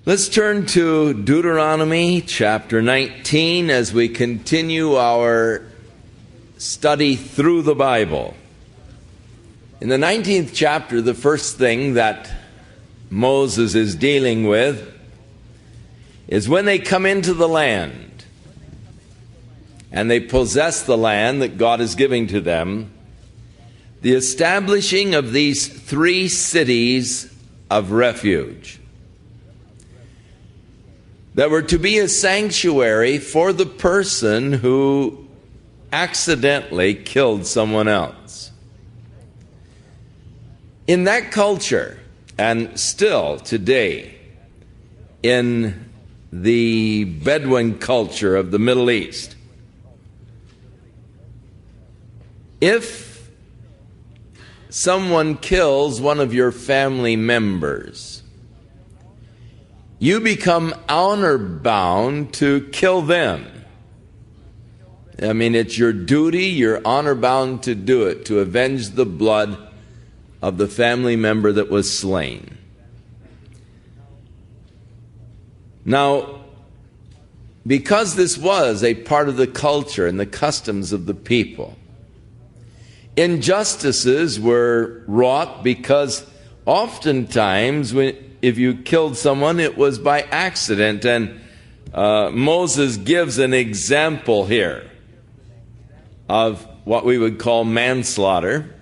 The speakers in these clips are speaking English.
Let's turn to Deuteronomy chapter 19 as we continue our study through the Bible. In the 19th chapter, the first thing that Moses is dealing with is when they come into the land and they possess the land that God is giving to them, the establishing of these 3 cities of refuge that were to be a sanctuary for the person who accidentally killed someone else. In that culture, and still today, in the Bedouin culture of the Middle East, if someone kills one of your family members, you become honor bound to kill them. I mean, it's your duty, you're honor bound to do it, to avenge the blood of the family member that was slain. Now, because this was a part of the culture and the customs of the people, injustices were wrought because oftentimes if you killed someone, it was by accident. And Moses gives an example here of what we would call manslaughter.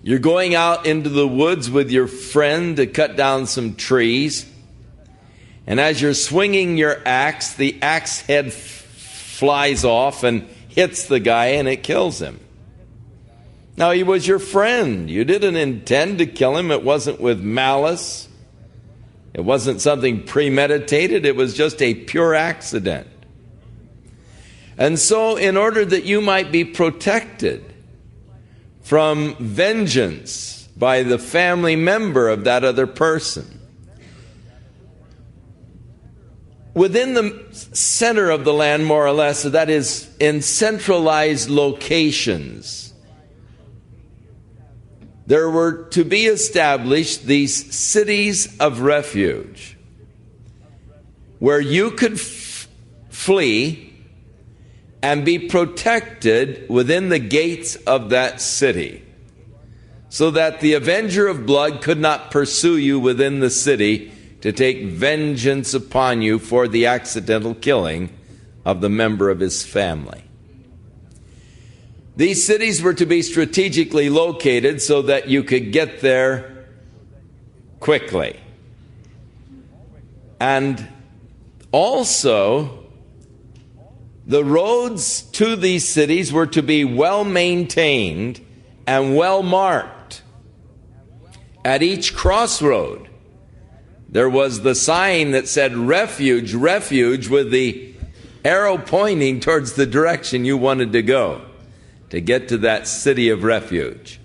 You're going out into the woods with your friend to cut down some trees. And as you're swinging your axe, the axe head flies off and hits the guy and it kills him. Now, he was your friend. You didn't intend to kill him. It wasn't with malice. It wasn't something premeditated. It was just a pure accident. And so, in order that you might be protected from vengeance by the family member of that other person, within the center of the land, more or less, that is, in centralized locations, there were to be established these cities of refuge where you could flee and be protected within the gates of that city, so that the avenger of blood could not pursue you within the city to take vengeance upon you for the accidental killing of the member of his family. These cities were to be strategically located so that you could get there quickly. And also, the roads to these cities were to be well maintained and well marked. At each crossroad, there was the sign that said refuge, refuge, with the arrow pointing towards the direction you wanted to go to get to that city of refuge.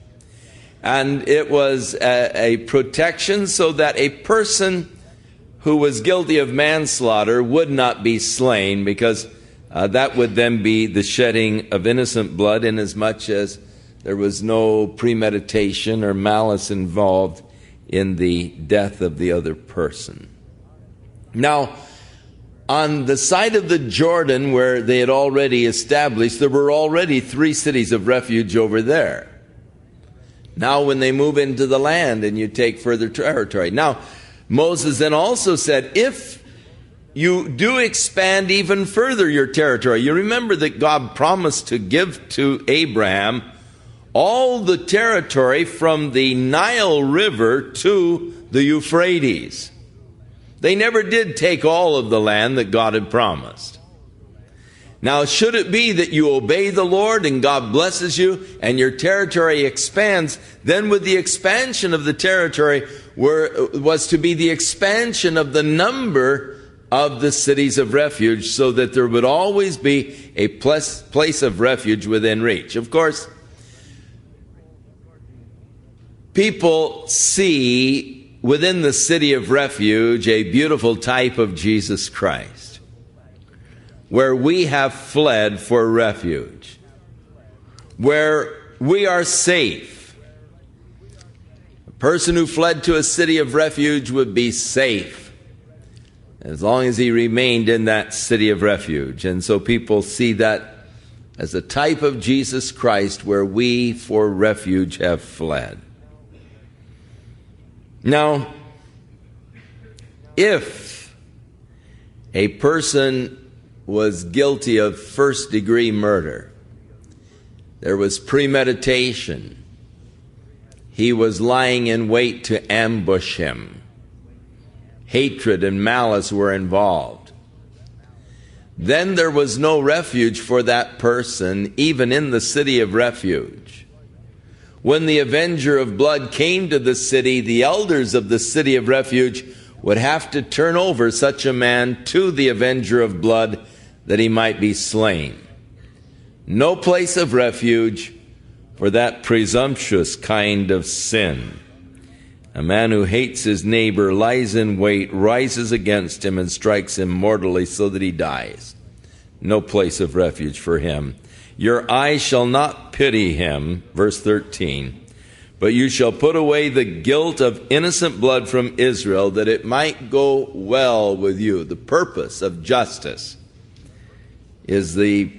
And it was a protection so that a person who was guilty of manslaughter would not be slain, because that would then be the shedding of innocent blood, inasmuch as there was no premeditation or malice involved in the death of the other person. Now, on the side of the Jordan where they had already established, there were already 3 cities of refuge over there. Now when they move into the land and you take further territory. Now, Moses then also said, if you do expand even further your territory, you remember that God promised to give to Abraham all the territory from the Nile River to the Euphrates. They never did take all of the land that God had promised. Now, should it be that you obey the Lord and God blesses you and your territory expands, then with the expansion of the territory was to be the expansion of the number of the cities of refuge, so that there would always be a place of refuge within reach. Of course, people see within the city of refuge a beautiful type of Jesus Christ, where we have fled for refuge, where we are safe. A person who fled to a city of refuge would be safe. as long as he remained in that city of refuge. And so people see that as a type of Jesus Christ, where we for refuge have fled. Now, if a person was guilty of first-degree murder, there was premeditation, he was lying in wait to ambush him, hatred and malice were involved, then there was no refuge for that person, even in the city of refuge. When the avenger of blood came to the city, the elders of the city of refuge would have to turn over such a man to the avenger of blood that he might be slain. No place of refuge for that presumptuous kind of sin. A man who hates his neighbor lies in wait, rises against him, and strikes him mortally so that he dies. No place of refuge for him. Your eye shall not pity him, verse 13, but you shall put away the guilt of innocent blood from Israel, that it might go well with you. The purpose of justice is the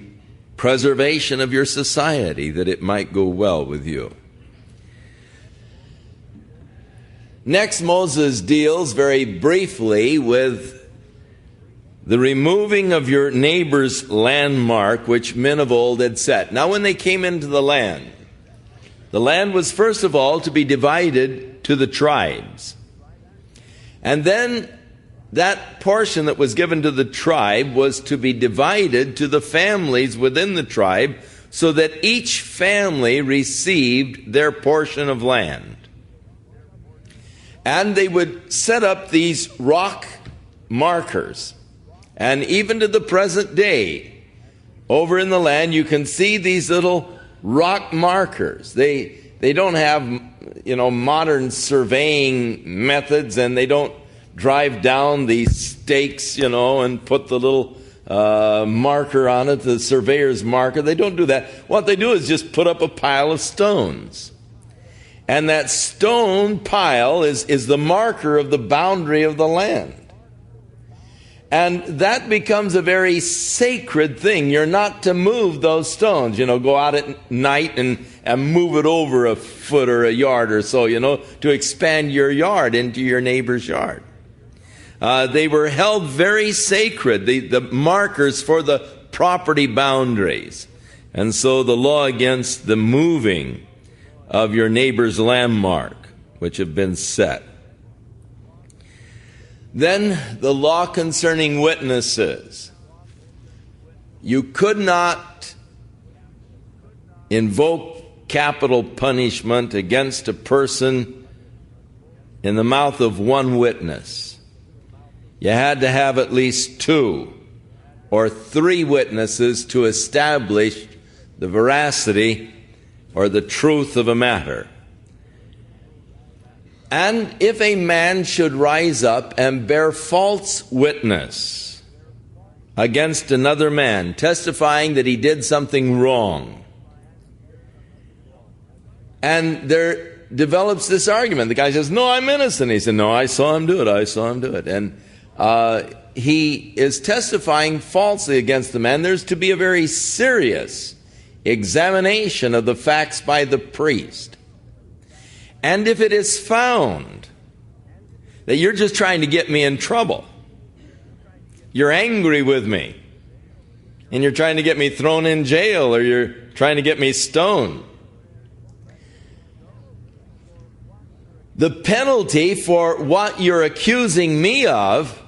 preservation of your society, that it might go well with you. Next, Moses deals very briefly with the removing of your neighbor's landmark, which men of old had set. Now, when they came into the land was first of all to be divided to the tribes. And then that portion that was given to the tribe was to be divided to the families within the tribe, so that each family received their portion of land. And they would set up these rock markers. And even to the present day, over in the land, you can see these little rock markers. They don't have, modern surveying methods, and they don't drive down these stakes, and put the little marker on it, the surveyor's marker. They don't do that. What they do is just put up a pile of stones. And that stone pile is the marker of the boundary of the land. And that becomes a very sacred thing. You're not to move those stones. Go out at night and move it over a foot or a yard or so, to expand your yard into your neighbor's yard. They were held very sacred, the markers for the property boundaries. And so the law against the moving of your neighbor's landmark, which have been set. Then the law concerning witnesses. You could not invoke capital punishment against a person in the mouth of one witness. You had to have at least 2 or 3 witnesses to establish the veracity or the truth of a matter. And if a man should rise up and bear false witness against another man, testifying that he did something wrong, and there develops this argument. The guy says, "No, I'm innocent." He said, "No, I saw him do it. And he is testifying falsely against the man. There's to be a very serious examination of the facts by the priest. And if it is found that you're just trying to get me in trouble, you're angry with me, and you're trying to get me thrown in jail, or you're trying to get me stoned, the penalty for what you're accusing me of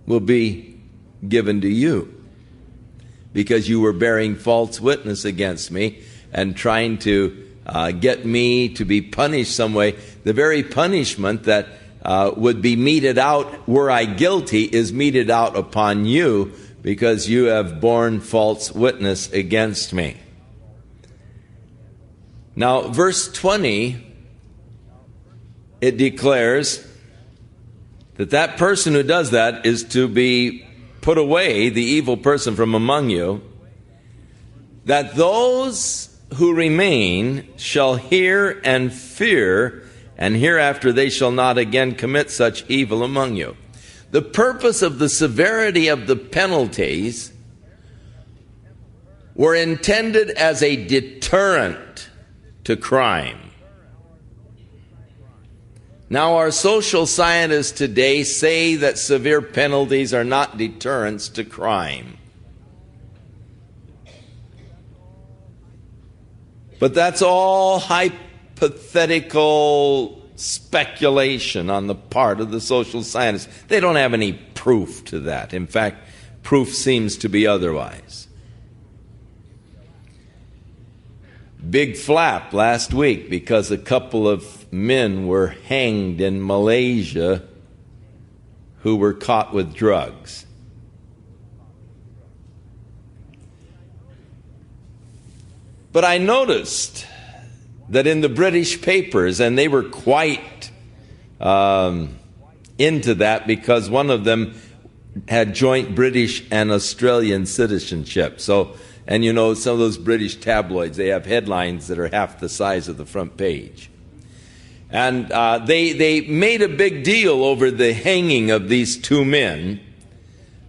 will be given to you, because you were bearing false witness against me and trying to get me to be punished some way. The very punishment that would be meted out were I guilty is meted out upon you, because you have borne false witness against me. Now, verse 20, it declares that that person who does that is to be put away, the evil person from among you, that those who remain shall hear and fear and hereafter they shall not again commit such evil among you. The purpose of the severity of the penalties were intended as a deterrent to crime. Now, our social scientists today say that severe penalties are not deterrents to crime. But that's all hypothetical speculation on the part of the social scientists. They don't have any proof to that. In fact, proof seems to be otherwise. Big flap last week because a couple of men were hanged in Malaysia who were caught with drugs. But I noticed that in the British papers, and they were quite into that because one of them had joint British and Australian citizenship. So, and you know, some of those British tabloids, they have headlines that are half the size of the front page. And they made a big deal over the hanging of these two men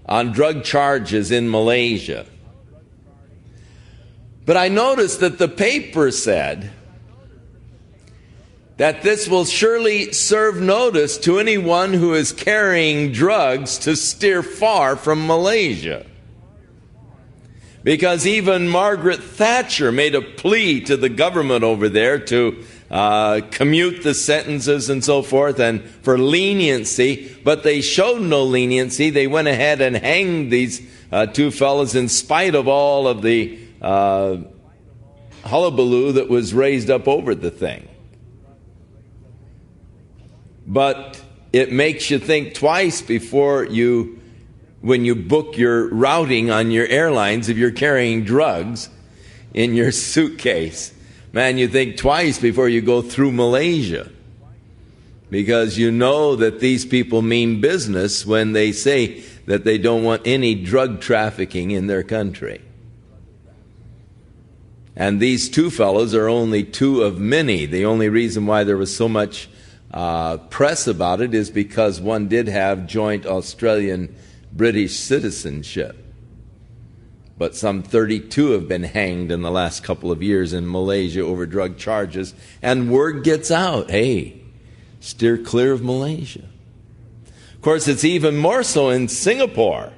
on drug charges in Malaysia. But I noticed that the paper said that this will surely serve notice to anyone who is carrying drugs to steer far from Malaysia. Because even Margaret Thatcher made a plea to the government over there to commute the sentences and so forth, and for leniency, but they showed no leniency. They went ahead and hanged these two fellows in spite of all of the hullabaloo that was raised up over the thing. But it makes you think twice before when you book your routing on your airlines, if you're carrying drugs in your suitcase. Man, you think twice before you go through Malaysia, because you know that these people mean business when they say that they don't want any drug trafficking in their country. And these two fellows are only two of many. The only reason why there was so much press about it is because one did have joint Australian-British citizenship. But some 32 have been hanged in the last couple of years in Malaysia over drug charges. And word gets out, hey, steer clear of Malaysia. Of course, it's even more so in Singapore.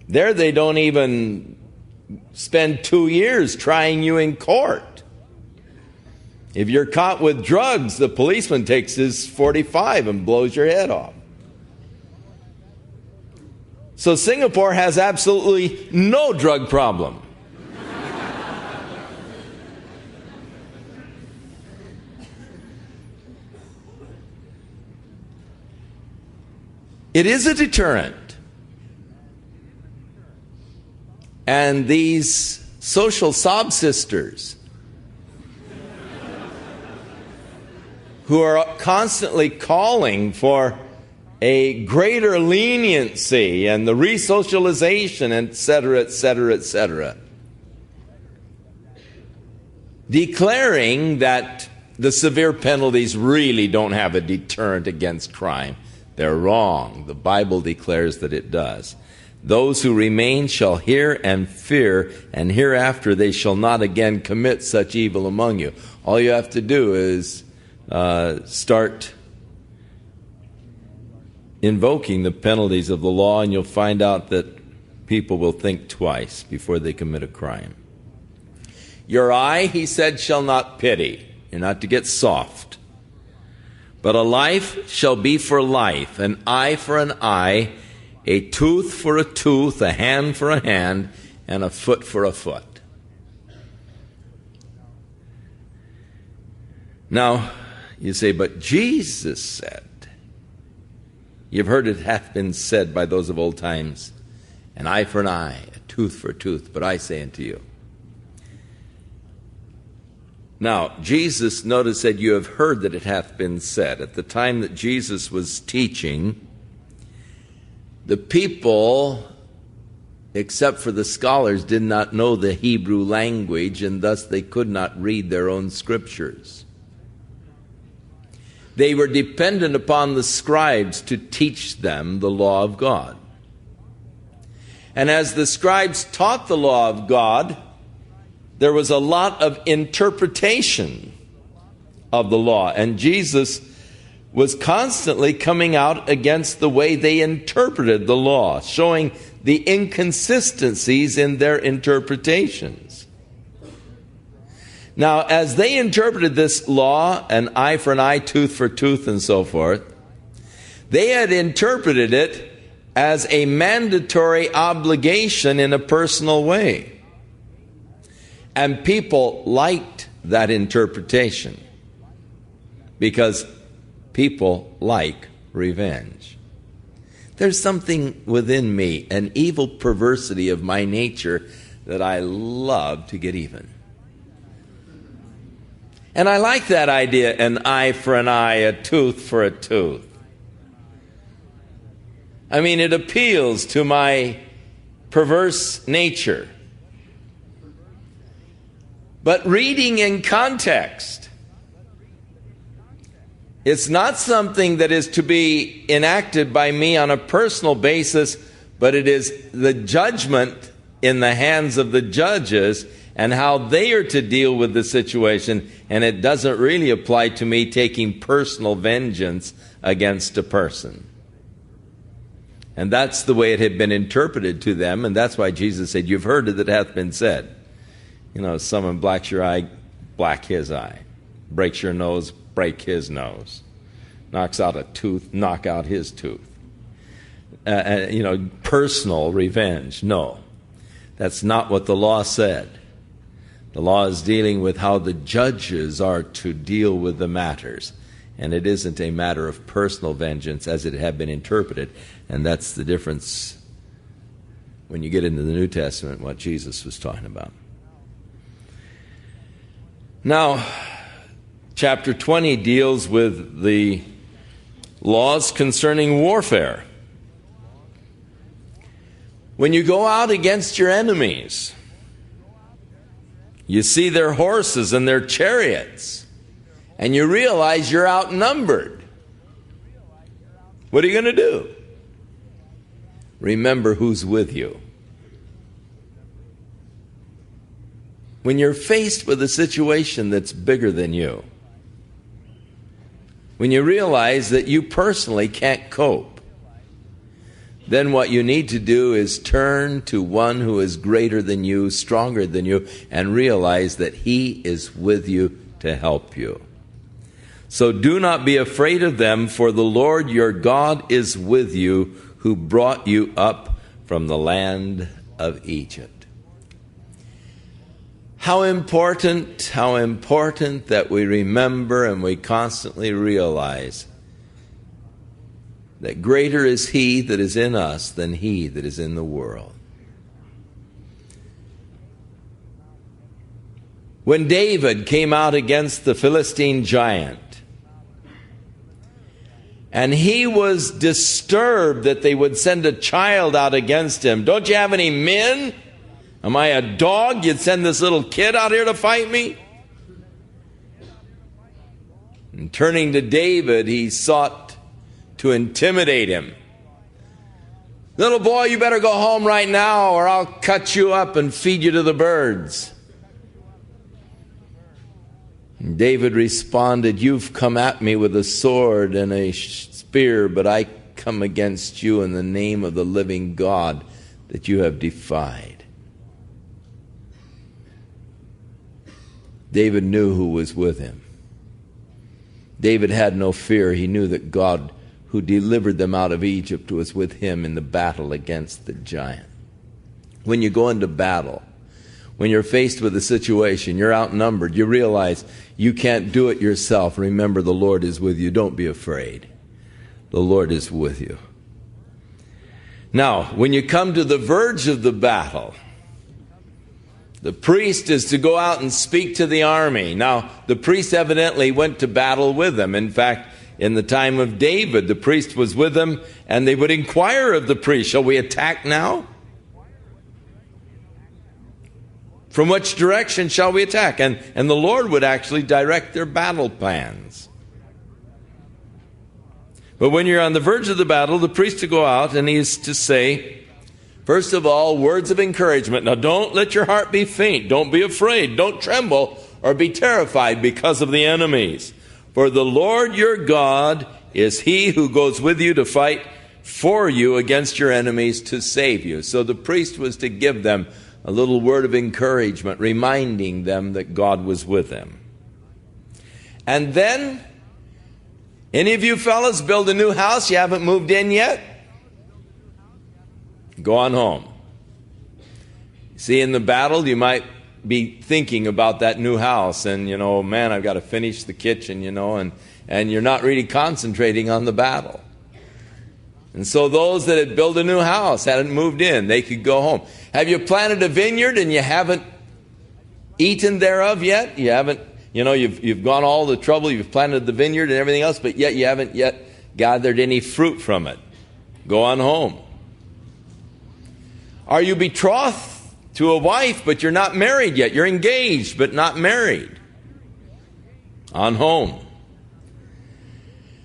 There they don't even spend 2 years trying you in court. If you're caught with drugs, the policeman takes his .45 and blows your head off. So Singapore has absolutely no drug problem. It is a deterrent. And these social sob sisters who are constantly calling for a greater leniency and the resocialization, etc., etc., etc., declaring that the severe penalties really don't have a deterrent against crime. They're wrong. The Bible declares that it does. Those who remain shall hear and fear, and hereafter they shall not again commit such evil among you. All you have to do is start invoking the penalties of the law, and you'll find out that people will think twice before they commit a crime. Your eye, he said, shall not pity. You're not to get soft. But a life shall be for life, an eye for an eye, a tooth for a tooth, a hand for a hand, and a foot for a foot. Now, you say, but Jesus said, you've heard it hath been said by those of old times, an eye for an eye, a tooth for a tooth, but I say unto you. Now, Jesus, notice, said, you have heard that it hath been said. At the time that Jesus was teaching, the people, except for the scholars, did not know the Hebrew language, and thus they could not read their own scriptures. They were dependent upon the scribes to teach them the law of God. And as the scribes taught the law of God, there was a lot of interpretation of the law. And Jesus was constantly coming out against the way they interpreted the law, showing the inconsistencies in their interpretations. Now, as they interpreted this law, an eye for an eye, tooth for tooth, and so forth, they had interpreted it as a mandatory obligation in a personal way. And people liked that interpretation because people like revenge. There's something within me, an evil perversity of my nature, that I love to get even. And I like that idea, an eye for an eye, a tooth for a tooth. I mean, it appeals to my perverse nature. But reading in context, it's not something that is to be enacted by me on a personal basis, but it is the judgment in the hands of the judges and how they are to deal with the situation. And it doesn't really apply to me taking personal vengeance against a person. And that's the way it had been interpreted to them, and that's why Jesus said, "You've heard that it hath been said, someone blacks your eye, black his eye. Breaks your nose, break his nose. Knocks out a tooth, knock out his tooth." Personal revenge. No, that's not what the law said. The law is dealing with how the judges are to deal with the matters. And it isn't a matter of personal vengeance as it had been interpreted. And that's the difference when you get into the New Testament, what Jesus was talking about. Now, chapter 20 deals with the laws concerning warfare. When you go out against your enemies, you see their horses and their chariots, and you realize you're outnumbered. What are you going to do? Remember who's with you. When you're faced with a situation that's bigger than you, when you realize that you personally can't cope, then what you need to do is turn to one who is greater than you, stronger than you, and realize that he is with you to help you. So do not be afraid of them, for the Lord your God is with you, who brought you up from the land of Egypt. How important that we remember and we constantly realize that greater is he that is in us than he that is in the world. When David came out against the Philistine giant, and he was disturbed that they would send a child out against him. "Don't you have any men? Am I a dog? You'd send this little kid out here to fight me?" And turning to David, he sought to intimidate him. "Little boy, you better go home right now, or I'll cut you up and feed you to the birds." And David responded, "You've come at me with a sword and a spear, but I come against you in the name of the living God that you have defied." David knew who was with him. David had no fear. He knew that God, who delivered them out of Egypt, was with him in the battle against the giant. When you go into battle, when you're faced with a situation, you're outnumbered, you realize you can't do it yourself. Remember, the Lord is with you. Don't be afraid. The Lord is with you. Now, when you come to the verge of the battle, the priest is to go out and speak to the army. Now, the priest evidently went to battle with them. In fact, in the time of David, the priest was with them, and they would inquire of the priest, "Shall we attack now? From which direction shall we attack?" And the Lord would actually direct their battle plans. But when you're on the verge of the battle, the priest to go out and he is to say, first of all, words of encouragement. Now don't let your heart be faint. Don't be afraid. Don't tremble or be terrified because of the enemies. For the Lord your God is he who goes with you to fight for you against your enemies to save you. So the priest was to give them a little word of encouragement, reminding them that God was with them. And then, any of you fellas build a new house, you haven't moved in yet? Go on home. See, in the battle, you might be thinking about that new house and, man, I've got to finish the kitchen, and you're not really concentrating on the battle. And so those that had built a new house, hadn't moved in, they could go home. Have you planted a vineyard and you haven't eaten thereof yet? You haven't, you've gone all the trouble, you've planted the vineyard and everything else, but yet you haven't yet gathered any fruit from it. Go on home. Are you betrothed to a wife, but you're not married yet? You're engaged, but not married. On home.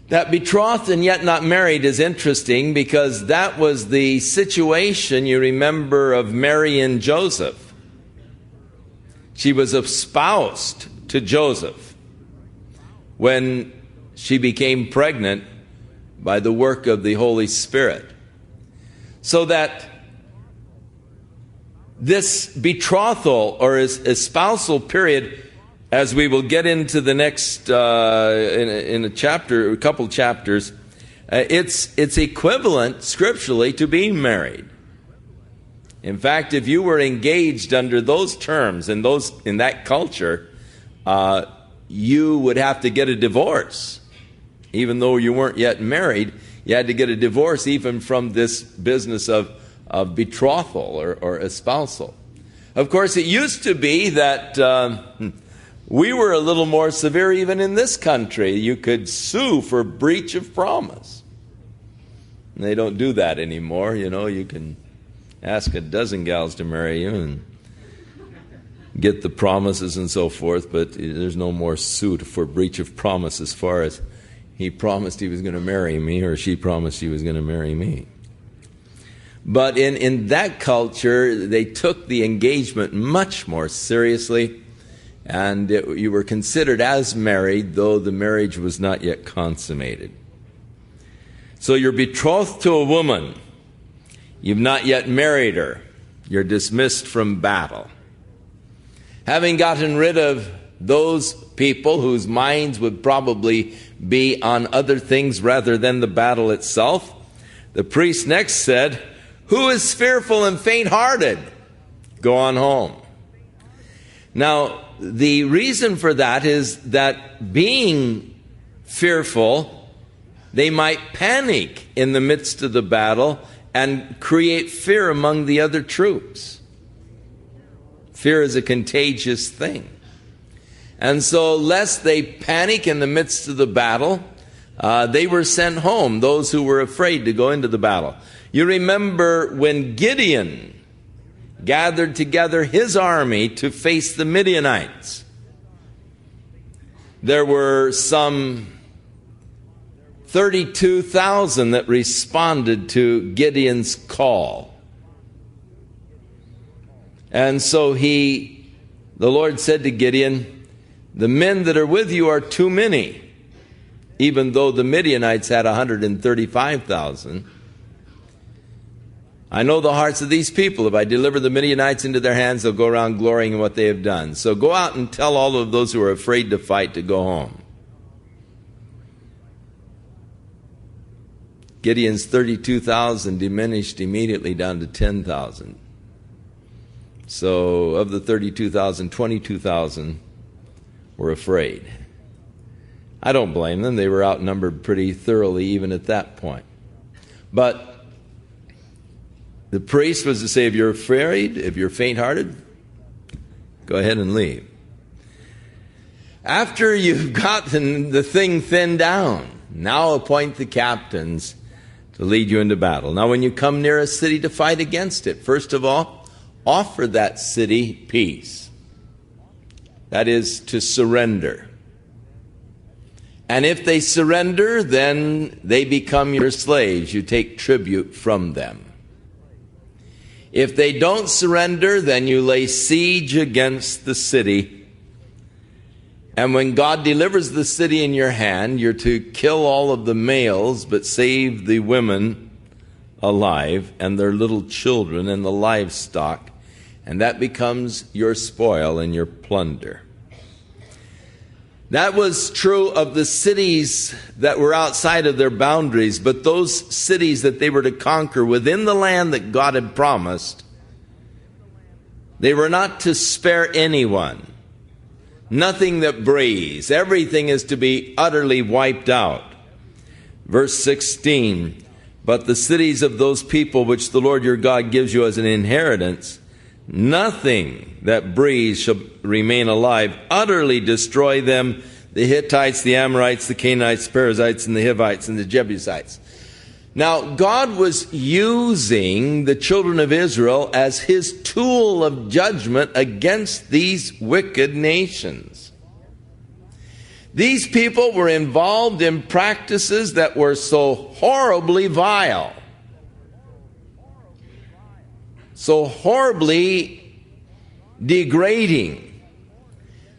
That betrothed and yet not married is interesting because that was the situation, you remember, of Mary and Joseph. She was espoused to Joseph when she became pregnant by the work of the Holy Spirit. So that this betrothal or espousal period, as we will get into the next in a chapter, a couple chapters, it's equivalent scripturally to being married. In fact, if you were engaged under those terms in that culture, you would have to get a divorce, even though you weren't yet married. You had to get a divorce even from this business of betrothal or espousal. Of course, it used to be that we were a little more severe even in this country. You could sue for breach of promise. And they don't do that anymore. You can ask a dozen gals to marry you and get the promises and so forth, but there's no more suit for breach of promise as far as he promised he was going to marry me or she promised she was going to marry me. But in that culture, they took the engagement much more seriously, and you were considered as married, though the marriage was not yet consummated. So you're betrothed to a woman. You've not yet married her. You're dismissed from battle. Having gotten rid of those people whose minds would probably be on other things rather than the battle itself, the priest next said, "Who is fearful and faint-hearted? Go on home." Now, the reason for that is that being fearful, they might panic in the midst of the battle and create fear among the other troops. Fear is a contagious thing. And so, lest they panic in the midst of the battle, they were sent home, those who were afraid to go into the battle. You remember when Gideon gathered together his army to face the Midianites. There were some 32,000 that responded to Gideon's call. And so the Lord said to Gideon, "The men that are with you are too many," even though the Midianites had 135,000. "I know the hearts of these people. If I deliver the Midianites into their hands, they'll go around glorying in what they have done. So go out and tell all of those who are afraid to fight to go home." Gideon's 32,000 diminished immediately down to 10,000. So of the 32,000, 22,000 were afraid. I don't blame them. They were outnumbered pretty thoroughly even at that point. But the priest was to say, if you're afraid, if you're faint-hearted, go ahead and leave. After you've gotten the thing thinned down, now appoint the captains to lead you into battle. Now when you come near a city to fight against it, first of all, offer that city peace. That is, to surrender. And if they surrender, then they become your slaves. You take tribute from them. If they don't surrender, then you lay siege against the city. And when God delivers the city in your hand, you're to kill all of the males, but save the women alive and their little children and the livestock. And that becomes your spoil and your plunder. That was true of the cities that were outside of their boundaries, but those cities that they were to conquer within the land that God had promised, they were not to spare anyone. Nothing that breathes. Everything is to be utterly wiped out. Verse 16, but the cities of those people which the Lord your God gives you as an inheritance, nothing that breathes shall remain alive. Utterly destroy them, the Hittites, the Amorites, the Canaanites, the Perizzites, and the Hivites, and the Jebusites. Now, God was using the children of Israel as his tool of judgment against these wicked nations. These people were involved in practices that were so horribly vile, so horribly degrading,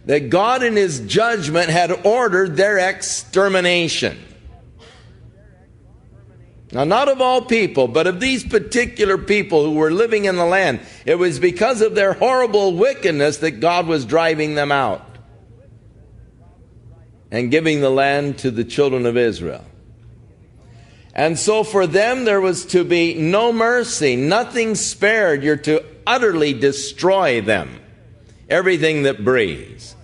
that God in his judgment had ordered their extermination. Now, not of all people, but of these particular people who were living in the land. It was because of their horrible wickedness that God was driving them out and giving the land to the children of Israel. And so for them there was to be no mercy, nothing spared. You're to utterly destroy them, everything that breathes,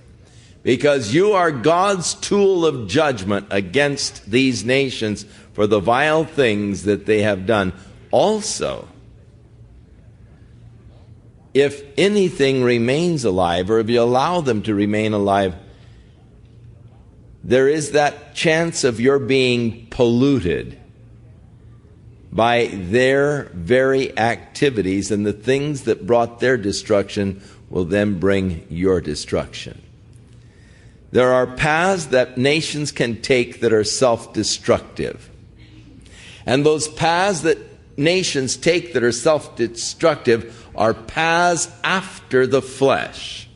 because you are God's tool of judgment against these nations for the vile things that they have done. Also, if anything remains alive, or if you allow them to remain alive, there is that chance of your being polluted by their very activities, and the things that brought their destruction will then bring your destruction. There are paths that nations can take that are self-destructive. And those paths that nations take that are self-destructive are paths after the flesh.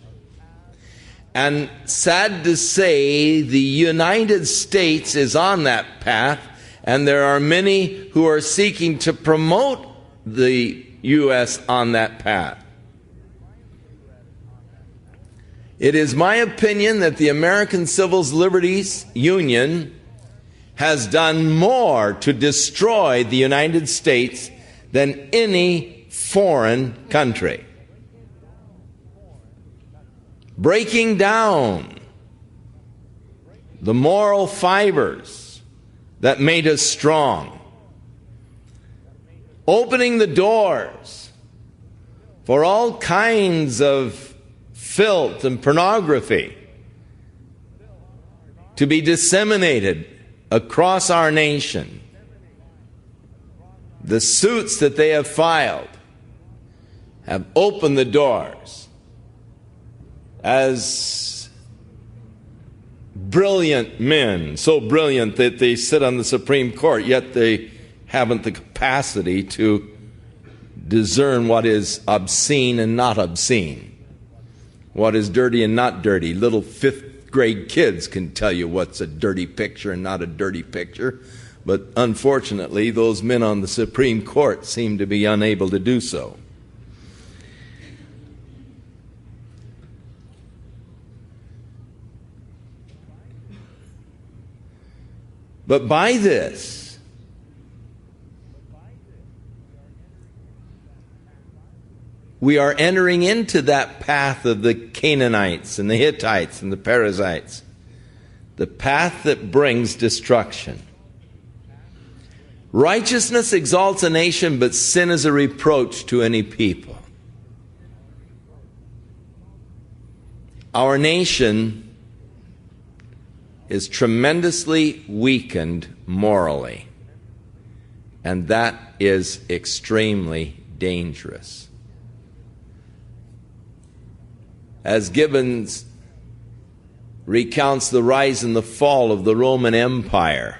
And sad to say, the United States is on that path, and there are many who are seeking to promote the U.S. on that path. It is my opinion that the American Civil Liberties Union has done more to destroy the United States than any foreign country. Breaking down the moral fibers that made us strong. Opening the doors for all kinds of filth and pornography to be disseminated across our nation. The suits that they have filed have opened the doors. As brilliant men, so brilliant that they sit on the Supreme Court, yet they haven't the capacity to discern what is obscene and not obscene, what is dirty and not dirty. Little fifth grade kids can tell you what's a dirty picture and not a dirty picture, but unfortunately those men on the Supreme Court seem to be unable to do so. But by this, we are entering into that path of the Canaanites and the Hittites and the Perizzites, the path that brings destruction. Righteousness exalts a nation, but sin is a reproach to any people. Our nation is tremendously weakened morally, and that is extremely dangerous. As Gibbons recounts the rise and the fall of the Roman Empire,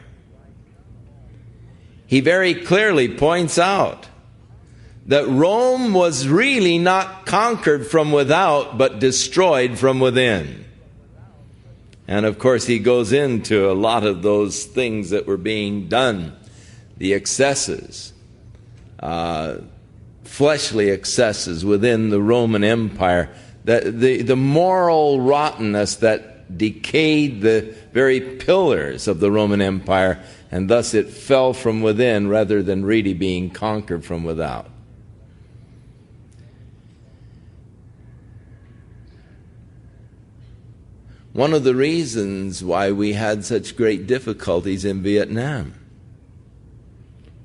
he very clearly points out that Rome was really not conquered from without, but destroyed from within. And of course, he goes into a lot of those things that were being done, the excesses, fleshly excesses within the Roman Empire, the moral rottenness that decayed the very pillars of the Roman Empire, and thus it fell from within rather than really being conquered from without. One of the reasons why we had such great difficulties in Vietnam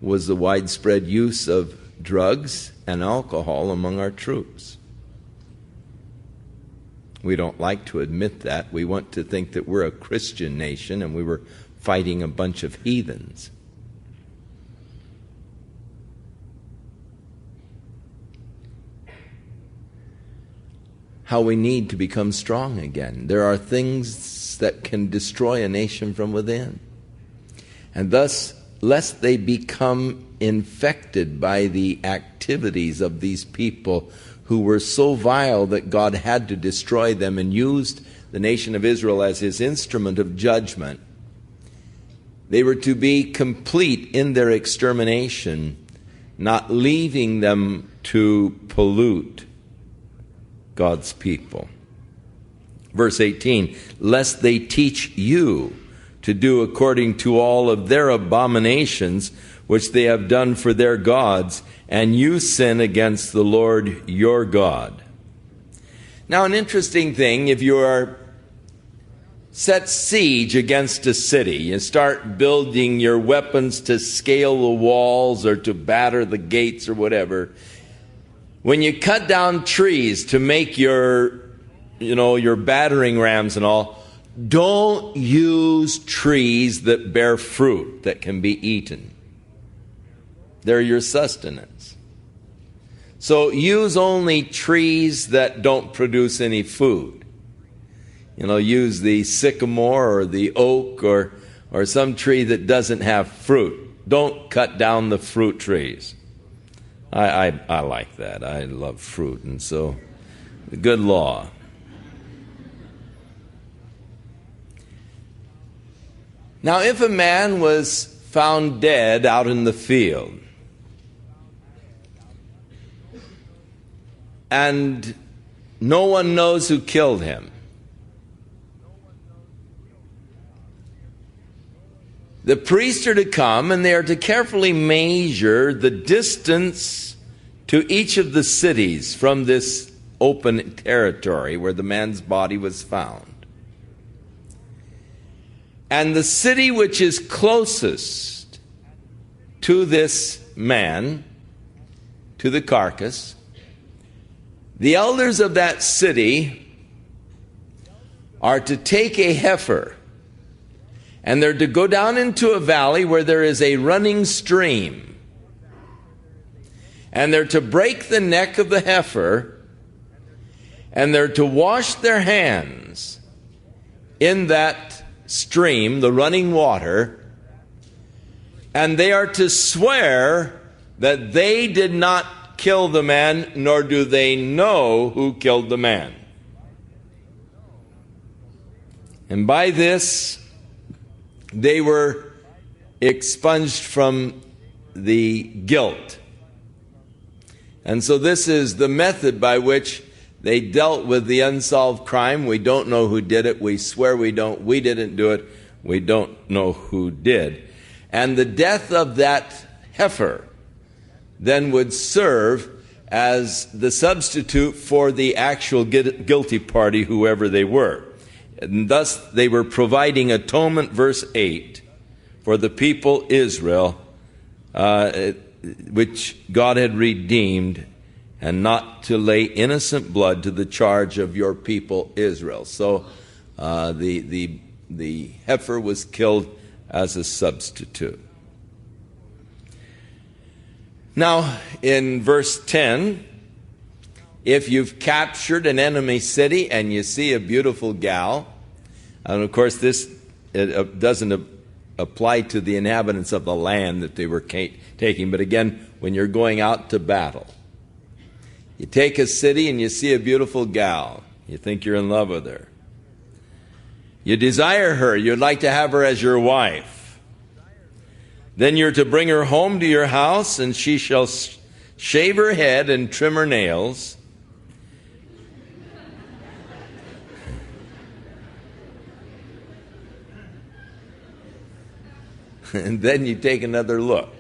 was the widespread use of drugs and alcohol among our troops. We don't like to admit that. We want to think that we're a Christian nation and we were fighting a bunch of heathens. How we need to become strong again. There are things that can destroy a nation from within. And thus, lest they become infected by the activities of these people who were so vile that God had to destroy them and used the nation of Israel as his instrument of judgment, they were to be complete in their extermination, not leaving them to pollute God's people. Verse 18, lest they teach you to do according to all of their abominations which they have done for their gods, and you sin against the Lord your God. Now, an interesting thing, if you are set siege against a city, you start building your weapons to scale the walls or to batter the gates or whatever. When you cut down trees to make your battering rams and all, don't use trees that bear fruit that can be eaten. They're your sustenance. So use only trees that don't produce any food. Use the sycamore or the oak or some tree that doesn't have fruit. Don't cut down the fruit trees. I like that. I love fruit, and so good law. Now, if a man was found dead out in the field, and no one knows who killed him, the priests are to come and they are to carefully measure the distance to each of the cities from this open territory where the man's body was found. And the city which is closest to this man, to the carcass, the elders of that city are to take a heifer, and they're to go down into a valley where there is a running stream. And they're to break the neck of the heifer, and they're to wash their hands in that stream, the running water, and they are to swear that they did not kill the man, nor do they know who killed the man. And by this, they were expunged from the guilt. And so this is the method by which they dealt with the unsolved crime. We don't know who did it. We swear we didn't do it. We don't know who did. And the death of that heifer then would serve as the substitute for the actual guilty party, whoever they were. And thus they were providing atonement, verse 8, for the people Israel, which God had redeemed, and not to lay innocent blood to the charge of your people Israel. So the heifer was killed as a substitute. Now, in verse 10, if you've captured an enemy city and you see a beautiful gal, And of course, this doesn't apply to the inhabitants of the land that they were taking. But again, when you're going out to battle, you take a city and you see a beautiful gal. You think you're in love with her. You desire her. You'd like to have her as your wife. Then you're to bring her home to your house, and she shall shave her head and trim her nails. And then you take another look.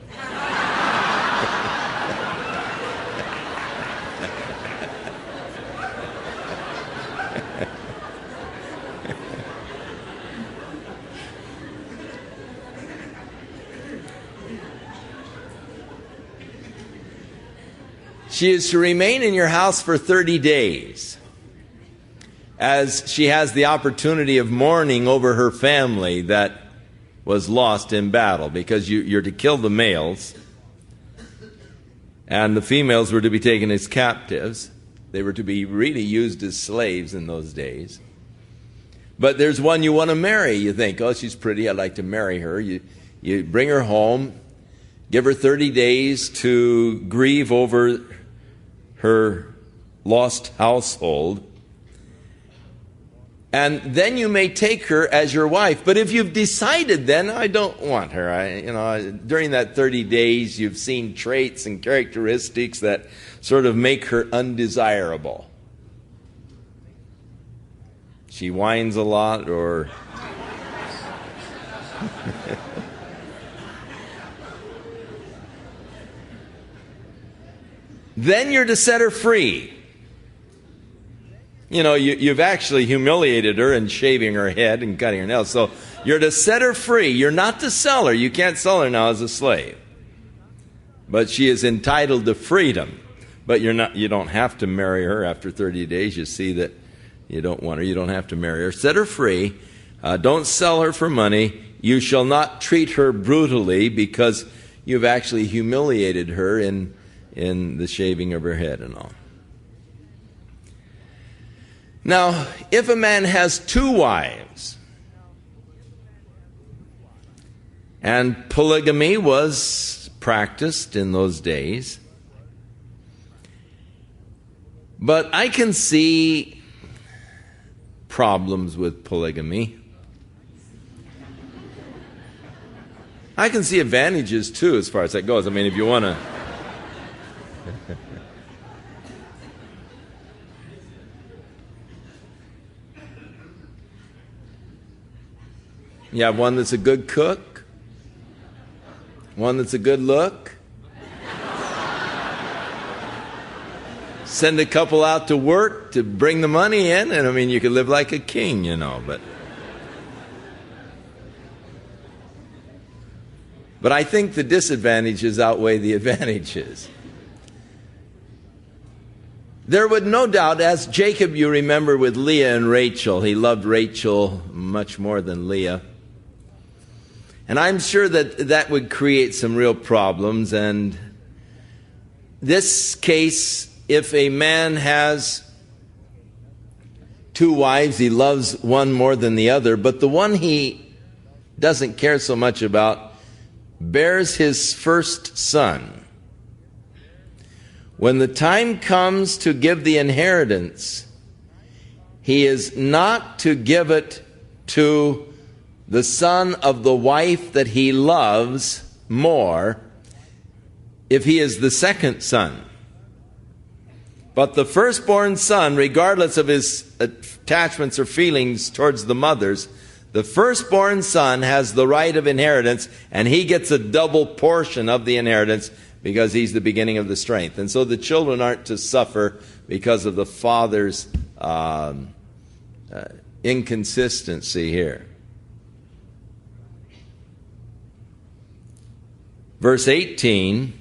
She is to remain in your house for 30 days, as she has the opportunity of mourning over her family that was lost in battle, because you're to kill the males, and the females were to be taken as captives. They were to be really used as slaves in those days. But there's one you want to marry. You think, oh, she's pretty, I'd like to marry her. You bring her home, give her 30 days to grieve over her lost household, and then you may take her as your wife. But if you've decided then, I don't want her, during that 30 days you've seen traits and characteristics that sort of make her undesirable. She whines a lot, or then you're to set her free. You've actually humiliated her in shaving her head and cutting her nails. So you're to set her free. You're not to sell her. You can't sell her now as a slave. But she is entitled to freedom. But you don't have to marry her after 30 days. You see that you don't want her. You don't have to marry her. Set her free. Don't sell her for money. You shall not treat her brutally, because you've actually humiliated her in the shaving of her head and all. Now, if a man has 2 wives, and polygamy was practiced in those days, but I can see problems with polygamy. I can see advantages too, as far as that goes. I mean, if you want to you have one that's a good cook, one that's a good look. Send a couple out to work to bring the money in, and you could live like a king, But I think the disadvantages outweigh the advantages. There would no doubt, as Jacob, you remember, with Leah and Rachel, he loved Rachel much more than Leah. And I'm sure that would create some real problems. And this case, if a man has 2 wives, he loves one more than the other, but the one he doesn't care so much about bears his first son. When the time comes to give the inheritance, he is not to give it to the son of the wife that he loves more if he is the second son. But the firstborn son, regardless of his attachments or feelings towards the mothers, the firstborn son has the right of inheritance, and he gets a double portion of the inheritance because he's the beginning of the strength. And so the children aren't to suffer because of the father's inconsistency here. Verse 18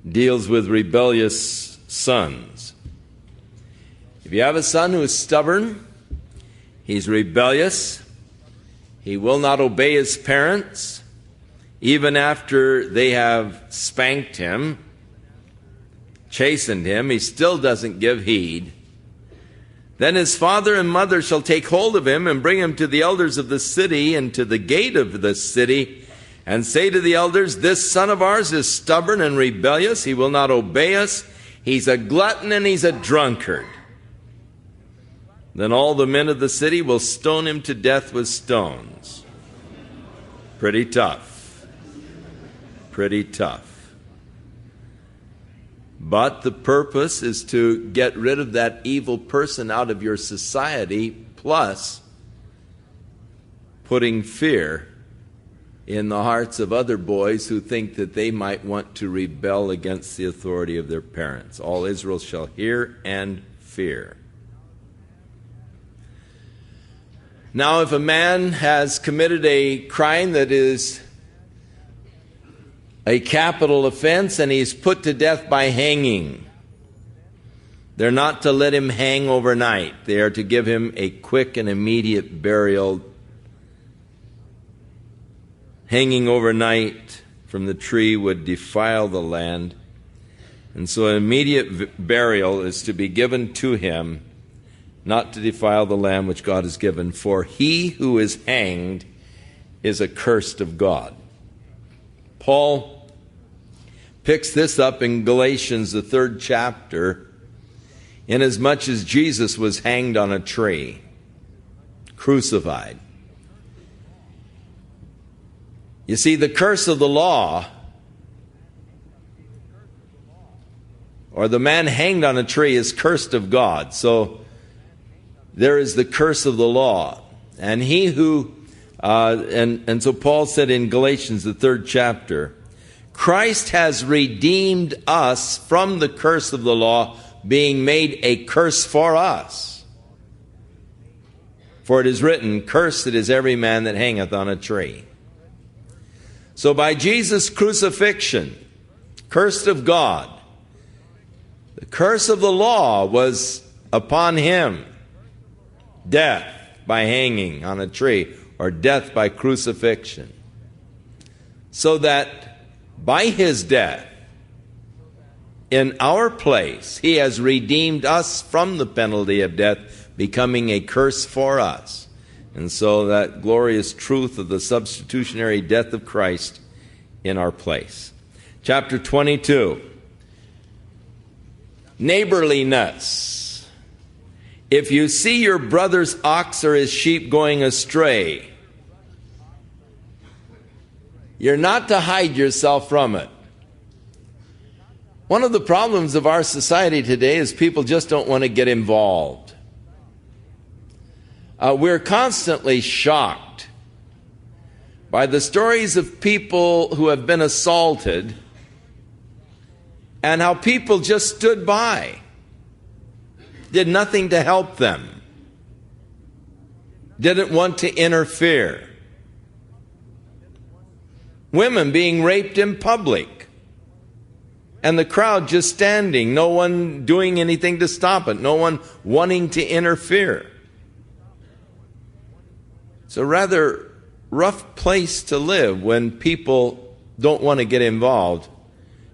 deals with rebellious sons. If you have a son who is stubborn, he's rebellious, he will not obey his parents, even after they have spanked him, chastened him, he still doesn't give heed, Then his father and mother shall take hold of him and bring him to the elders of the city and to the gate of the city, and say to the elders, this son of ours is stubborn and rebellious. He will not obey us. He's a glutton and he's a drunkard. Then all the men of the city will stone him to death with stones. Pretty tough. Pretty tough. But the purpose is to get rid of that evil person out of your society, plus putting fear in the hearts of other boys who think that they might want to rebel against the authority of their parents. All Israel shall hear and fear. Now, if a man has committed a crime that is a capital offense and he's put to death by hanging, they're not to let him hang overnight. They are to give him a quick and immediate burial. Hanging overnight from the tree would defile the land. And so an immediate burial is to be given to him, not to defile the land which God has given. For he who is hanged is accursed of God. Paul picks this up in Galatians, the 3rd chapter, inasmuch as Jesus was hanged on a tree, crucified. You see, the curse of the law, or the man hanged on a tree, is cursed of God. So there is the curse of the law. And he who, and so Paul said in Galatians, the 3rd chapter, Christ has redeemed us from the curse of the law, being made a curse for us. For it is written, cursed is every man that hangeth on a tree. So by Jesus' crucifixion, cursed of God, the curse of the law was upon him. Death by hanging on a tree, or death by crucifixion. So that by his death, in our place, he has redeemed us from the penalty of death, becoming a curse for us. And so that glorious truth of the substitutionary death of Christ in our place. Chapter 22. Neighborliness. If you see your brother's ox or his sheep going astray, you're not to hide yourself from it. One of the problems of our society today is people just don't want to get involved. We're constantly shocked by the stories of people who have been assaulted and how people just stood by, did nothing to help them, didn't want to interfere. Women being raped in public, and the crowd just standing, no one doing anything to stop it, no one wanting to interfere. It's a rather rough place to live when people don't want to get involved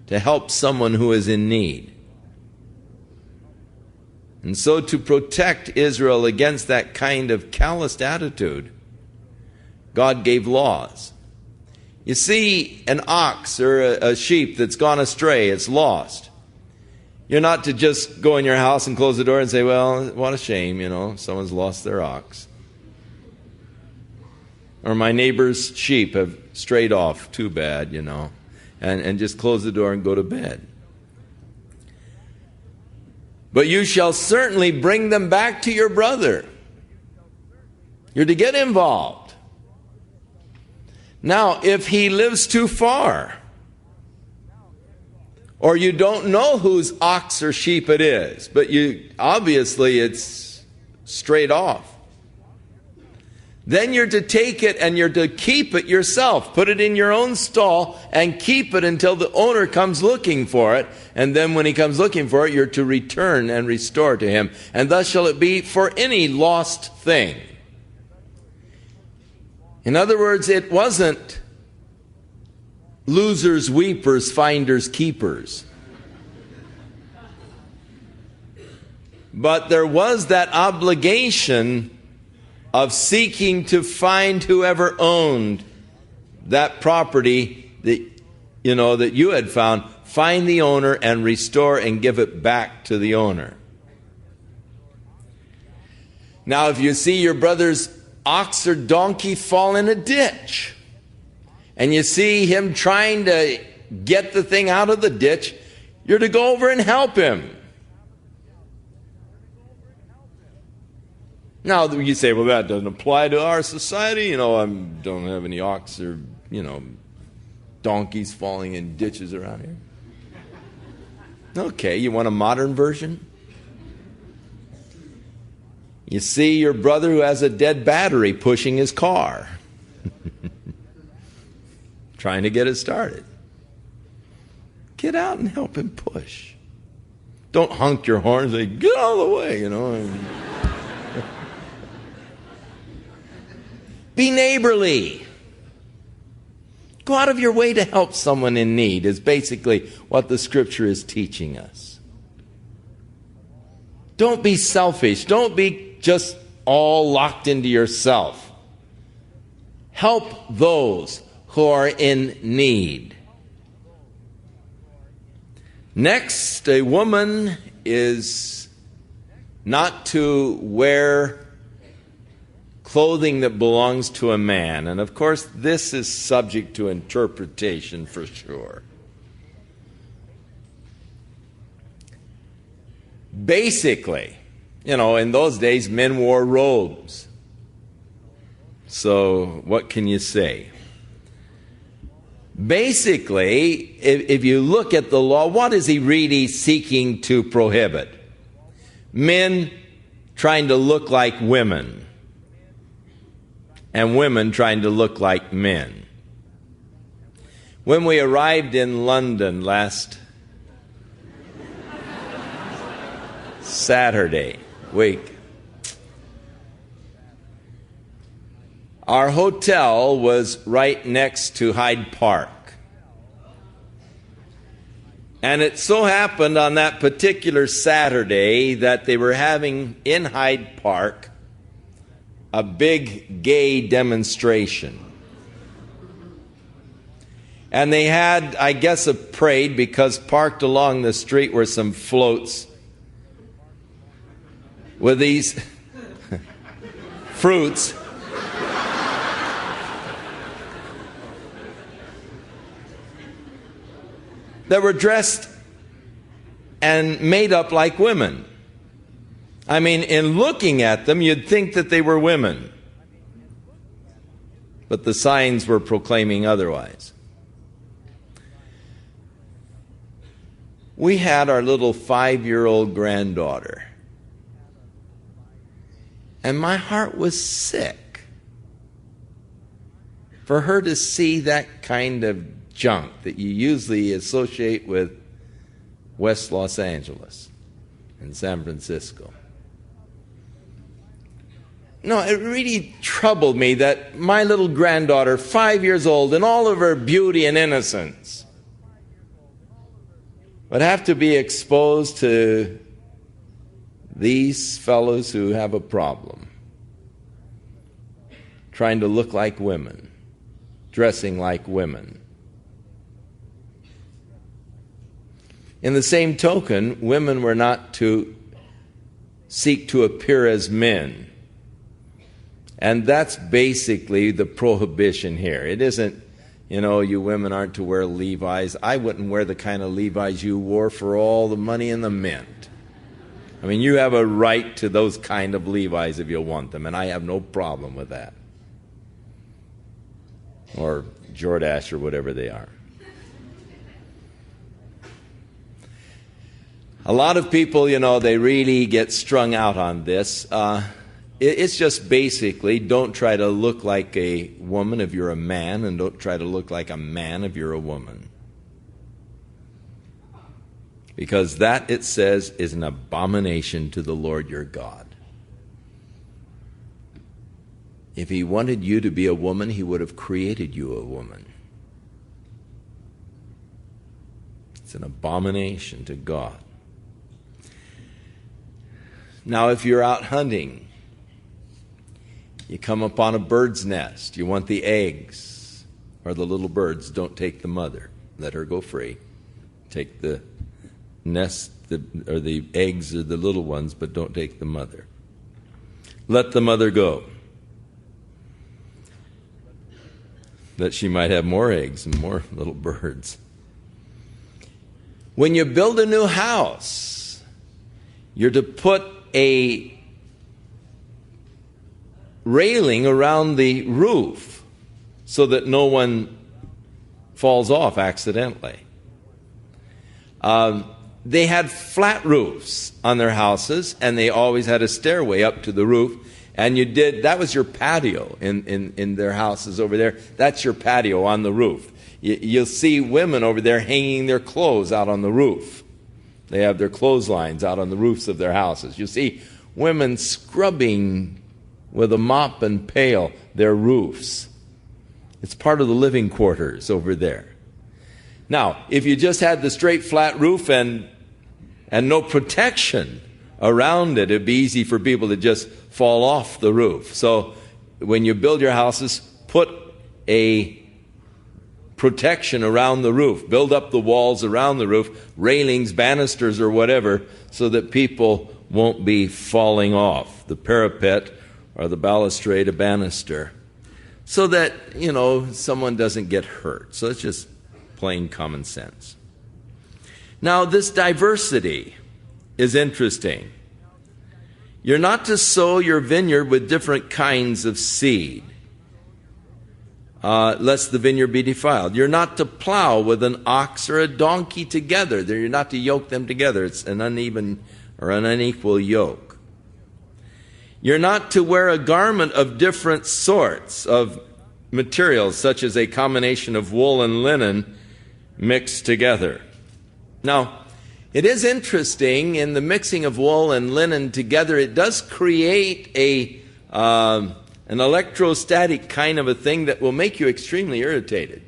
to help someone who is in need. And so to protect Israel against that kind of calloused attitude, God gave laws. You see an ox or a sheep that's gone astray, it's lost. You're not to just go in your house and close the door and say, well, what a shame, someone's lost their ox. Or my neighbor's sheep have strayed off, too bad, and just close the door and go to bed. But you shall certainly bring them back to your brother. You're to get involved. Now, if he lives too far, or you don't know whose ox or sheep it is, but obviously it's strayed off, then you're to take it and you're to keep it yourself. Put it in your own stall and keep it until the owner comes looking for it. And then when he comes looking for it, you're to return and restore to him. And thus shall it be for any lost thing. In other words, it wasn't losers, weepers, finders, keepers. But there was that obligation of seeking to find whoever owned that property that you had found. Find the owner and restore and give it back to the owner. Now, if you see your brother's ox or donkey fall in a ditch, and you see him trying to get the thing out of the ditch, you're to go over and help him. Now, you say, well, that doesn't apply to our society. I don't have any ox or, donkeys falling in ditches around here. Okay, you want a modern version? You see your brother who has a dead battery pushing his car, trying to get it started. Get out and help him push. Don't honk your horn and say, get out of the way, Be neighborly. Go out of your way to help someone in need is basically what the Scripture is teaching us. Don't be selfish. Don't be just all locked into yourself. Help those who are in need. Next, a woman is not to wear clothing that belongs to a man. And of course, this is subject to interpretation for sure. Basically, in those days, men wore robes. So, what can you say? Basically, if you look at the law, what is he really seeking to prohibit? Men trying to look like women, and women trying to look like men. When we arrived in London last Saturday week, our hotel was right next to Hyde Park. And it so happened on that particular Saturday that they were having in Hyde Park a big gay demonstration. And they had, I guess, a parade, because parked along the street were some floats with these fruits that were dressed and made up like women. I mean, in looking at them, you'd think that they were women. But the signs were proclaiming otherwise. We had our little 5-year-old granddaughter. And my heart was sick for her to see that kind of junk that you usually associate with West Los Angeles and San Francisco. No, it really troubled me that my little granddaughter, 5 years old, in all of her beauty and innocence, would have to be exposed to these fellows who have a problem, trying to look like women, dressing like women. In the same token, women were not to seek to appear as men. And that's basically the prohibition here. It isn't, you women aren't to wear Levi's. I wouldn't wear the kind of Levi's you wore for all the money in the mint. I mean, you have a right to those kind of Levi's if you want them, and I have no problem with that. Or Jordache or whatever they are. A lot of people, they really get strung out on this. It's just basically, don't try to look like a woman if you're a man, and don't try to look like a man if you're a woman. Because that, it says, is an abomination to the Lord your God. If he wanted you to be a woman, he would have created you a woman. It's an abomination to God. Now, if you're out hunting, you come upon a bird's nest. You want the eggs or the little birds. Don't take the mother. Let her go free. Take the nest or the eggs or the little ones, but don't take the mother. Let the mother go, that she might have more eggs and more little birds. When you build a new house, you're to put a railing around the roof so that no one falls off accidentally. They had flat roofs on their houses, and they always had a stairway up to the roof. And that was your patio in their houses over there. That's your patio on the roof. You'll see women over there hanging their clothes out on the roof. They have their clotheslines out on the roofs of their houses. You see women scrubbing with a mop and pail their roofs. It's part of the living quarters over there. Now, if you just had the straight flat roof and no protection around it, it'd be easy for people to just fall off the roof. So when you build your houses, put a protection around the roof. Build up the walls around the roof, railings, banisters, or whatever, so that people won't be falling off the parapet or the balustrade, a banister, so that, someone doesn't get hurt. So it's just plain common sense. Now, this diversity is interesting. You're not to sow your vineyard with different kinds of seed, lest the vineyard be defiled. You're not to plow with an ox or a donkey together. You're not to yoke them together. It's an uneven or an unequal yoke. You're not to wear a garment of different sorts of materials, such as a combination of wool and linen mixed together. Now, it is interesting, in the mixing of wool and linen together, it does create an electrostatic kind of a thing that will make you extremely irritated.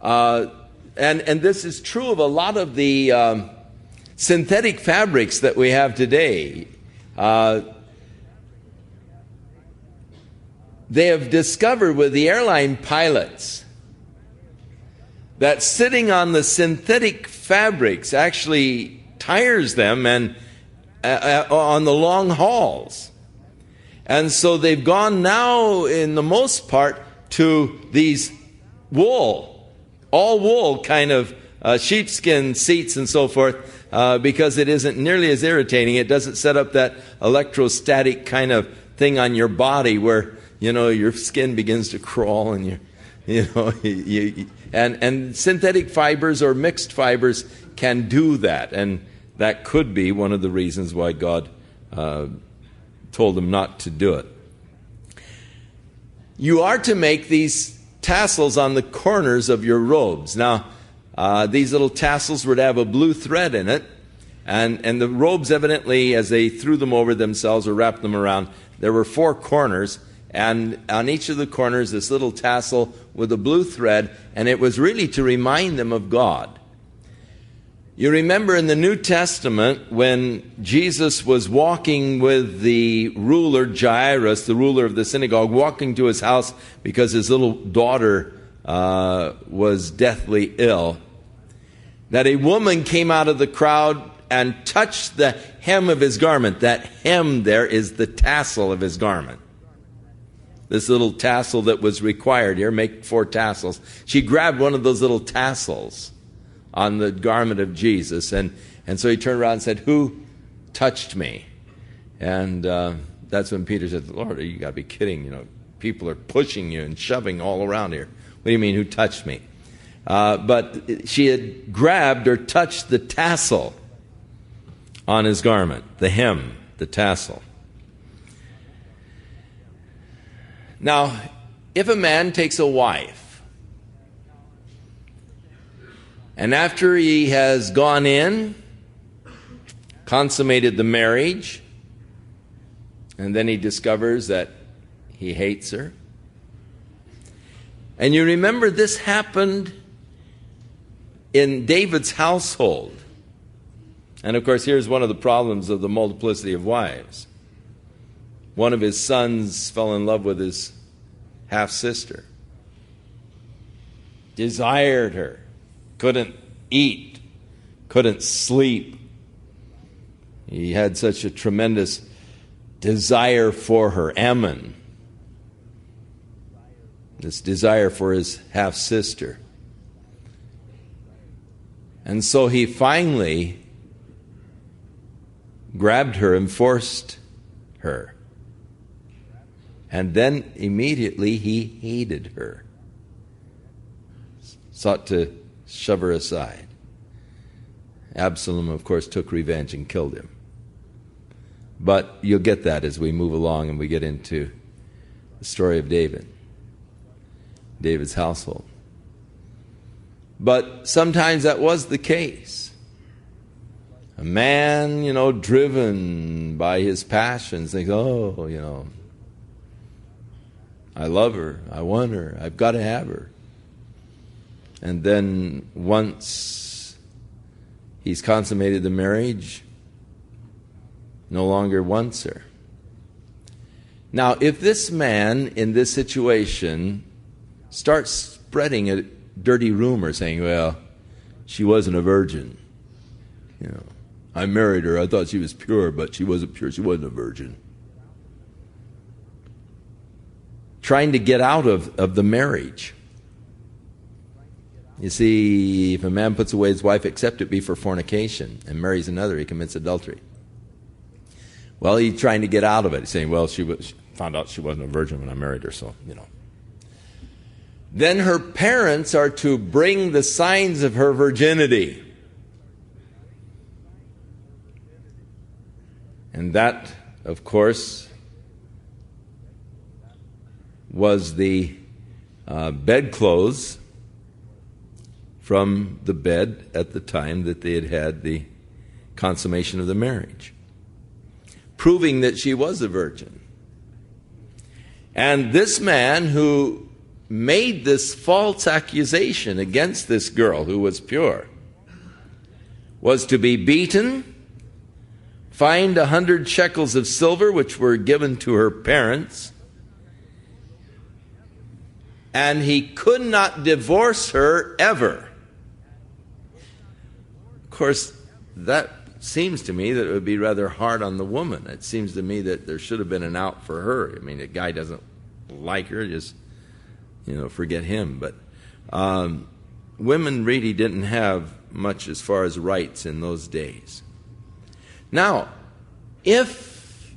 And this is true of a lot of the synthetic fabrics that we have today. They have discovered with the airline pilots that sitting on the synthetic fabrics actually tires them and on the long hauls. And so they've gone now, in the most part, to these all wool kind of sheepskin seats and so forth, because it isn't nearly as irritating. It doesn't set up that electrostatic kind of thing on your body where, your skin begins to crawl and and synthetic fibers or mixed fibers can do that, and that could be one of the reasons why God told them not to do it. You are to make these tassels on the corners of your robes. Now, these little tassels were to have a blue thread in it, and the robes evidently, as they threw them over themselves or wrapped them around, there were 4 corners, and on each of the corners this little tassel with a blue thread, and it was really to remind them of God. You remember in the New Testament when Jesus was walking with the ruler Jairus, the ruler of the synagogue, walking to his house because his little daughter was deathly ill, that a woman came out of the crowd and touched the hem of his garment. That hem there is the tassel of his garment. This little tassel that was required here, make 4 tassels. She grabbed one of those little tassels on the garment of Jesus, and so he turned around and said, "Who touched me?" And that's when Peter said, "Lord, you got to be kidding! People are pushing you and shoving all around here. What do you mean, who touched me?" But she had grabbed or touched the tassel on his garment, the hem, the tassel. Now, if a man takes a wife, and after he has gone in, consummated the marriage, and then he discovers that he hates her, and you remember this happened in David's household. And of course, here's one of the problems of the multiplicity of wives. One of his sons fell in love with his half-sister, desired her, couldn't eat, couldn't sleep. He had such a tremendous desire for her, Ammon, this desire for his half-sister. And so he finally grabbed her and forced her. And then immediately he hated her, sought to shove her aside. Absalom, of course, took revenge and killed him. But you'll get that as we move along and we get into the story of David's household. But sometimes that was the case. A man, driven by his passions, thinks, I love her, I want her, I've got to have her. And then once he's consummated the marriage, no longer wants her. Now, if this man in this situation starts spreading a dirty rumor saying, well, she wasn't a virgin. I married her, I thought she was pure, but she wasn't pure, she wasn't a virgin. Trying to get out of the marriage. You see, if a man puts away his wife, except it be for fornication, and marries another, he commits adultery. Well, he's trying to get out of it. He's saying, well, she found out she wasn't a virgin when I married her, so. Then her parents are to bring the signs of her virginity. And that, of course, was the bedclothes from the bed at the time that they had had the consummation of the marriage, proving that she was a virgin. And this man who made this false accusation against this girl who was pure was to be beaten, fined 100 shekels of silver, which were given to her parents, and he could not divorce her ever. Of course, that seems to me that it would be rather hard on the woman. It seems to me that there should have been an out for her. I mean, a guy doesn't like her, just, forget him. But women really didn't have much as far as rights in those days. Now, if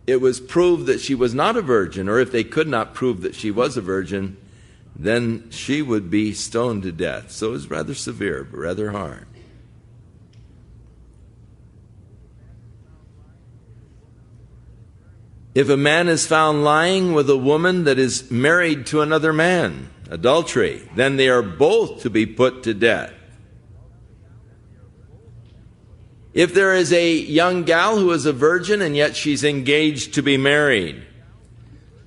it was proved that she was not a virgin, or if they could not prove that she was a virgin, then she would be stoned to death. So it was rather severe, but rather hard. If a man is found lying with a woman that is married to another man, adultery, then they are both to be put to death. If there is a young gal who is a virgin and yet she's engaged to be married,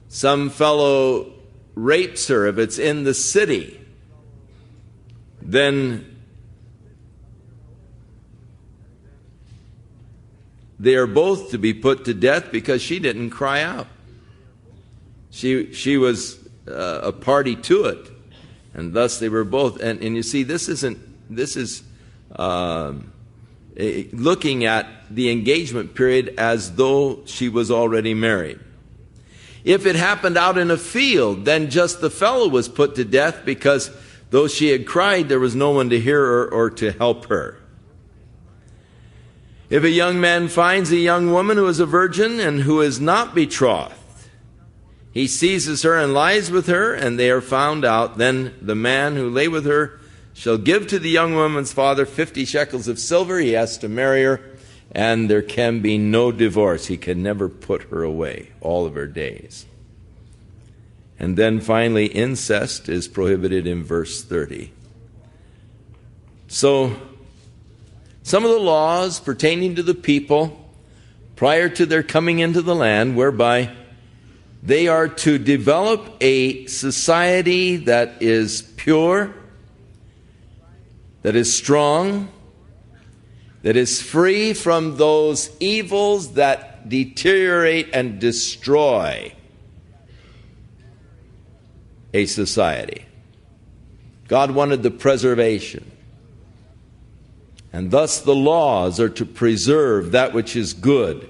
some fellow rapes her, if it's in the city, then they are both to be put to death because she didn't cry out. She was a party to it, and thus they were both. And you see, this is looking at the engagement period as though she was already married. If it happened out in a field, then just the fellow was put to death because though she had cried, there was no one to hear her or to help her. If a young man finds a young woman who is a virgin and who is not betrothed, he seizes her and lies with her, and they are found out, then the man who lay with her shall give to the young woman's father 50 shekels of silver. He has to marry her, and there can be no divorce. He can never put her away all of her days. And then finally, incest is prohibited in verse 30. So, some of the laws pertaining to the people prior to their coming into the land, whereby they are to develop a society that is pure, that is strong, that is free from those evils that deteriorate and destroy a society. God wanted the preservation. And thus the laws are to preserve that which is good.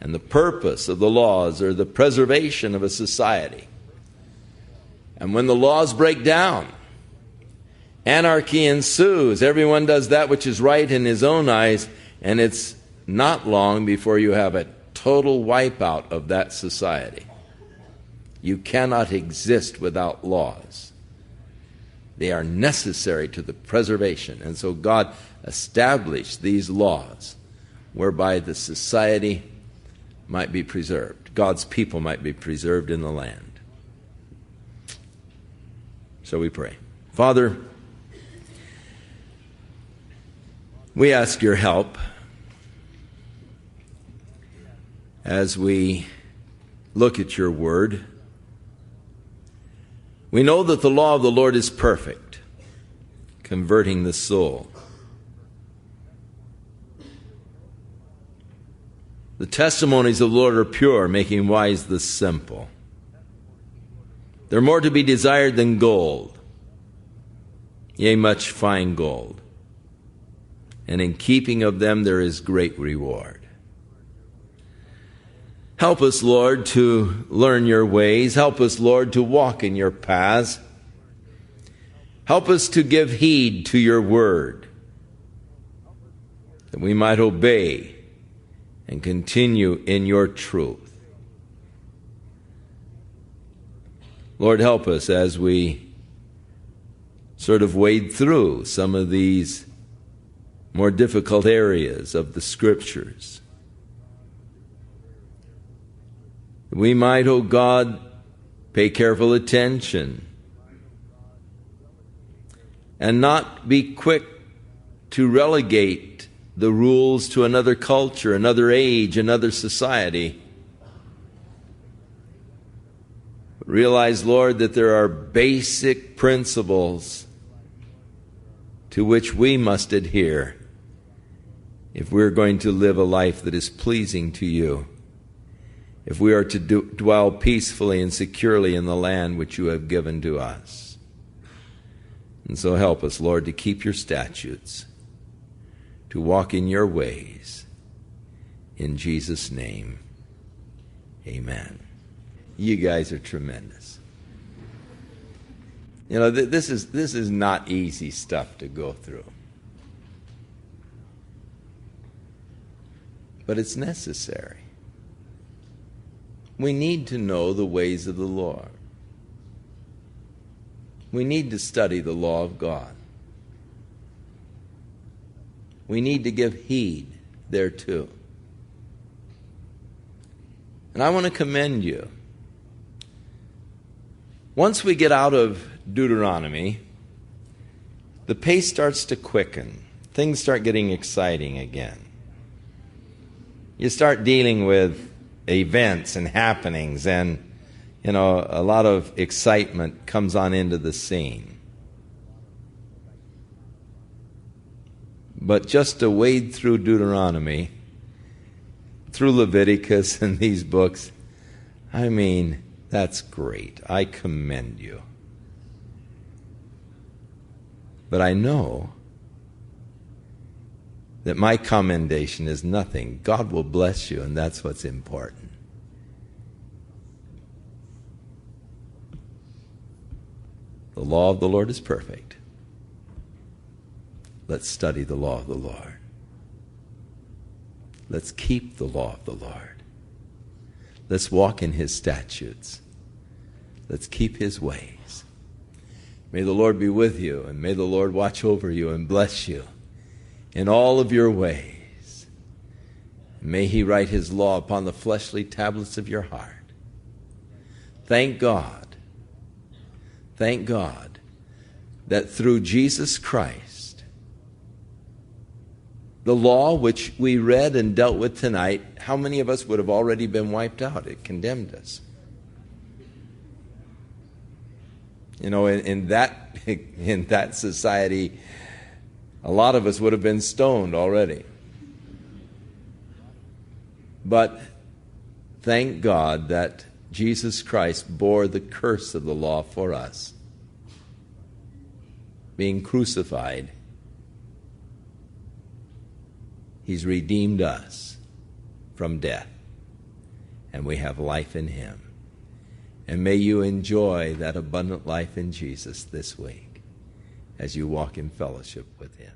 And the purpose of the laws are the preservation of a society. And when the laws break down, anarchy ensues. Everyone does that which is right in his own eyes, and it's not long before you have a total wipeout of that society. You cannot exist without laws. They are necessary to the preservation. And so God established these laws whereby the society might be preserved. God's people might be preserved in the land. So we pray. Father, we ask your help as we look at your word. We know that the law of the Lord is perfect, converting the soul. The testimonies of the Lord are pure, making wise the simple. They're more to be desired than gold, yea, much fine gold. And in keeping of them there is great reward. Help us, Lord, to learn your ways. Help us, Lord, to walk in your paths. Help us to give heed to your word, that we might obey and continue in your truth. Lord, help us as we sort of wade through some of these more difficult areas of the Scriptures. We might, O God, pay careful attention and not be quick to relegate the rules to another culture, another age, another society. But realize, Lord, that there are basic principles to which we must adhere if we're going to live a life that is pleasing to you, if we are to dwell peacefully and securely in the land which you have given to us. And so help us, Lord, to keep your statutes, to walk in your ways. In Jesus' name, amen. You guys are tremendous. You know, this is not easy stuff to go through. But it's necessary. We need to know the ways of the Lord. We need to study the law of God. We need to give heed thereto. And I want to commend you. Once we get out of Deuteronomy, the pace starts to quicken. Things start getting exciting again. You start dealing with events and happenings, and a lot of excitement comes on into the scene. But just to wade through Deuteronomy, through Leviticus and these books, I mean, that's great. I commend you. But I know that my commendation is nothing. God will bless you, and that's what's important. The law of the Lord is perfect. Let's study the law of the Lord. Let's keep the law of the Lord. Let's walk in his statutes. Let's keep his ways. May the Lord be with you, and may the Lord watch over you and bless you in all of your ways. May he write his law upon the fleshly tablets of your heart. Thank God that through Jesus Christ, the law which we read and dealt with tonight, how many of us would have already been wiped out? It condemned us. In that society, A lot of us would have been stoned already. But thank God that Jesus Christ bore the curse of the law for us. Being crucified, He's redeemed us from death, and we have life in Him. And may you enjoy that abundant life in Jesus this week as you walk in fellowship with Him.